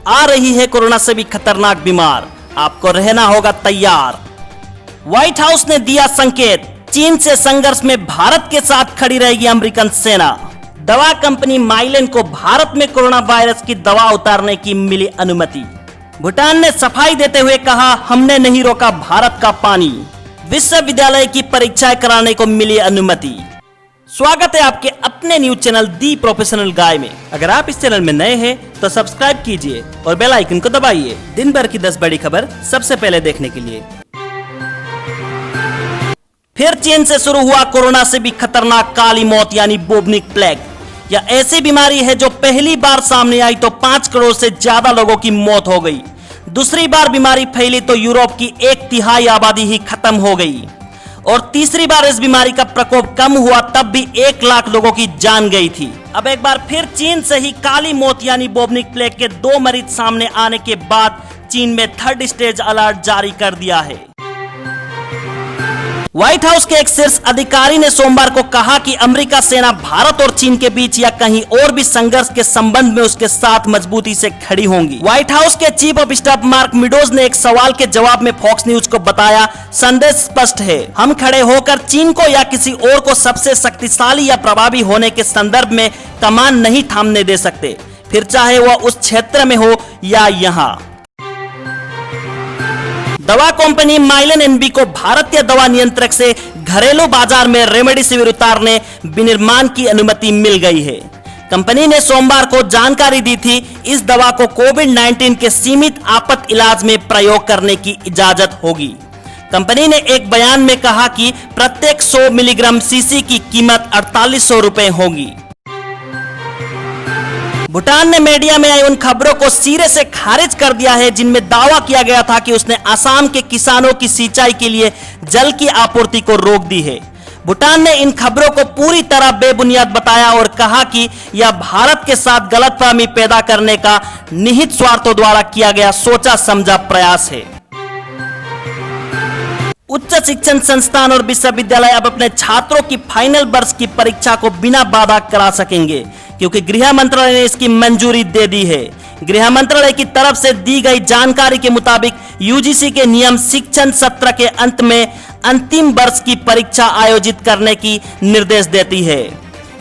आ रही है कोरोना से भी खतरनाक बीमार, आपको रहना होगा तैयार। व्हाइट हाउस ने दिया संकेत, चीन से संघर्ष में भारत के साथ खड़ी रहेगी अमेरिकन सेना। दवा कंपनी माइलेन को भारत में कोरोना वायरस की दवा उतारने की मिली अनुमति। भूटान ने सफाई देते हुए कहा, हमने नहीं रोका भारत का पानी। विश्वविद्यालय की परीक्षाएं कराने को मिली अनुमति। स्वागत है आपके अपने न्यूज चैनल दी प्रोफेशनल गाय में। अगर आप इस चैनल में नए हैं तो सब्सक्राइब कीजिए और बेल आइकन को दबाइए दिन भर की 10 बड़ी खबर सबसे पहले देखने के लिए। फिर चीन से शुरू हुआ कोरोना से भी खतरनाक काली मौत यानी बुबनिक प्लेग। यह ऐसी बीमारी है जो पहली बार सामने आई तो 5 करोड़ से ज्यादा लोगों की मौत हो गई। दूसरी बार बीमारी फैली तो यूरोप की 1/3 आबादी ही खत्म हो गई और तीसरी बार इस बीमारी का प्रकोप कम हुआ तब भी 1 लाख लोगों की जान गई थी। अब एक बार फिर चीन से ही काली मौत यानी बुबनिक प्लेग के 2 मरीज सामने आने के बाद चीन में 3rd स्टेज अलर्ट जारी कर दिया है। व्हाइट हाउस के एक शीर्ष अधिकारी ने सोमवार को कहा कि अमेरिका सेना भारत और चीन के बीच या कहीं और भी संघर्ष के संबंध में उसके साथ मजबूती से खड़ी होंगी। व्हाइट हाउस के chief of staff mark meadows ने एक सवाल के जवाब में फॉक्स न्यूज को बताया, संदेश स्पष्ट है, हम खड़े होकर चीन को या किसी और को सबसे शक्तिशाली या प्रभावी होने के संदर्भ में कमान नहीं थामने दे सकते, फिर चाहे वह उस क्षेत्र में हो या यहाँ। दवा कंपनी माइलेन एनबी को भारतीय दवा नियंत्रक से घरेलू बाजार में रेमडेसिविर उतारने विनिर्माण की अनुमति मिल गई है। कंपनी ने सोमवार को जानकारी दी थी, इस दवा को कोविड-19 के सीमित आपात इलाज में प्रयोग करने की इजाजत होगी। कंपनी ने एक बयान में कहा कि प्रत्येक 100 मिलीग्राम सीसी की कीमत 4800 रुपए होगी। भूटान ने मीडिया में आई उन खबरों को सिरे से खारिज कर दिया है जिनमें दावा किया गया था कि उसने असम के किसानों की सिंचाई के लिए जल की आपूर्ति को रोक दी है। भूटान ने इन खबरों को पूरी तरह बेबुनियाद बताया और कहा कि यह भारत के साथ गलतफहमी पैदा करने का निहित स्वार्थों द्वारा किया गया सोचा समझा प्रयास है। उच्च शिक्षण संस्थान और विश्वविद्यालय अब अपने छात्रों की फाइनल वर्ष की परीक्षा को बिना बाधा करा सकेंगे क्योंकि गृह मंत्रालय ने इसकी मंजूरी दे दी है। गृह मंत्रालय की तरफ से दी गई जानकारी के मुताबिक यूजीसी के नियम शिक्षण सत्र के अंत में अंतिम वर्ष की परीक्षा आयोजित करने की निर्देश देती है।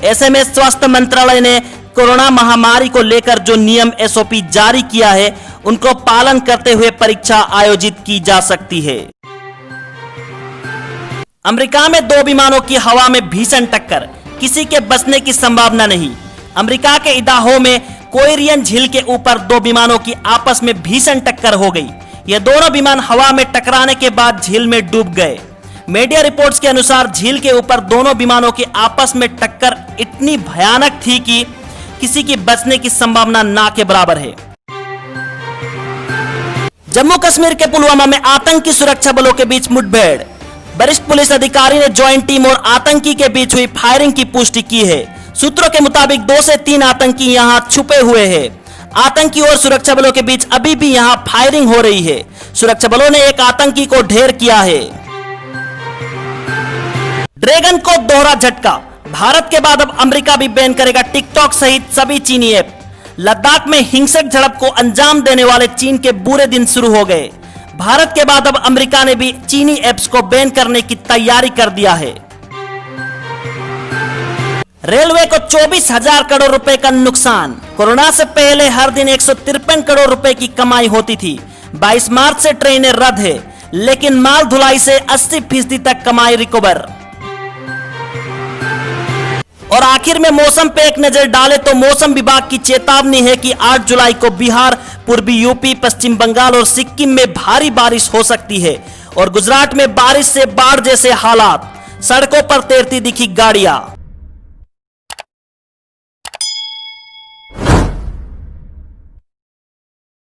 ऐसे में स्वास्थ्य मंत्रालय ने कोरोना महामारी को लेकर जो नियम एसओपी जारी किया है उनको पालन करते हुए परीक्षा आयोजित की जा सकती है। अमेरिका में 2 विमानों की हवा में भीषण टक्कर, किसी के बचने की संभावना नहीं। अमेरिका के इदाहो में कोरियन झील के ऊपर 2 विमानों की आपस में भीषण टक्कर हो गई। ये दोनों विमान हवा में टकराने के बाद झील में डूब गए। मीडिया रिपोर्ट्स के अनुसार झील के ऊपर दोनों विमानों की आपस में टक्कर इतनी भयानक थी कि किसी की बचने की संभावना ना के बराबर है। जम्मू कश्मीर के पुलवामा में आतंकी सुरक्षा बलों के बीच मुठभेड़। वरिष्ठ पुलिस अधिकारी ने ज्वाइंट टीम और आतंकी के बीच हुई फायरिंग की पुष्टि की है। सूत्रों के मुताबिक 2 से 3 आतंकी यहां छुपे हुए हैं। आतंकी और सुरक्षा बलों के बीच अभी भी यहां फायरिंग हो रही है। सुरक्षा बलों ने एक आतंकी को ढेर किया है। ड्रैगन को दोहरा झटका, भारत के बाद अब अमेरिका भी बैन करेगा टिकटॉक सहित सभी चीनी ऐप। लद्दाख में हिंसक झड़प को अंजाम देने वाले चीन के बुरे दिन शुरू हो गए। भारत के बाद अब अमेरिका ने भी चीनी ऐप्स को बैन करने की तैयारी कर दिया है। रेलवे को 24,000 करोड़ रुपए का नुकसान। कोरोना से पहले हर दिन 153 करोड़ रुपए की कमाई होती थी। 22 मार्च से ट्रेनें रद्द है, लेकिन माल ढुलाई से 80% तक कमाई रिकवर। और आखिर में मौसम पे एक नजर डालें तो मौसम विभाग की चेतावनी है कि 8 जुलाई को बिहार, पूर्वी यूपी, पश्चिम बंगाल और सिक्किम में भारी बारिश हो सकती है और गुजरात में बारिश से बाढ़ जैसे हालात, सड़कों पर तैरती दिखी गाड़ियां।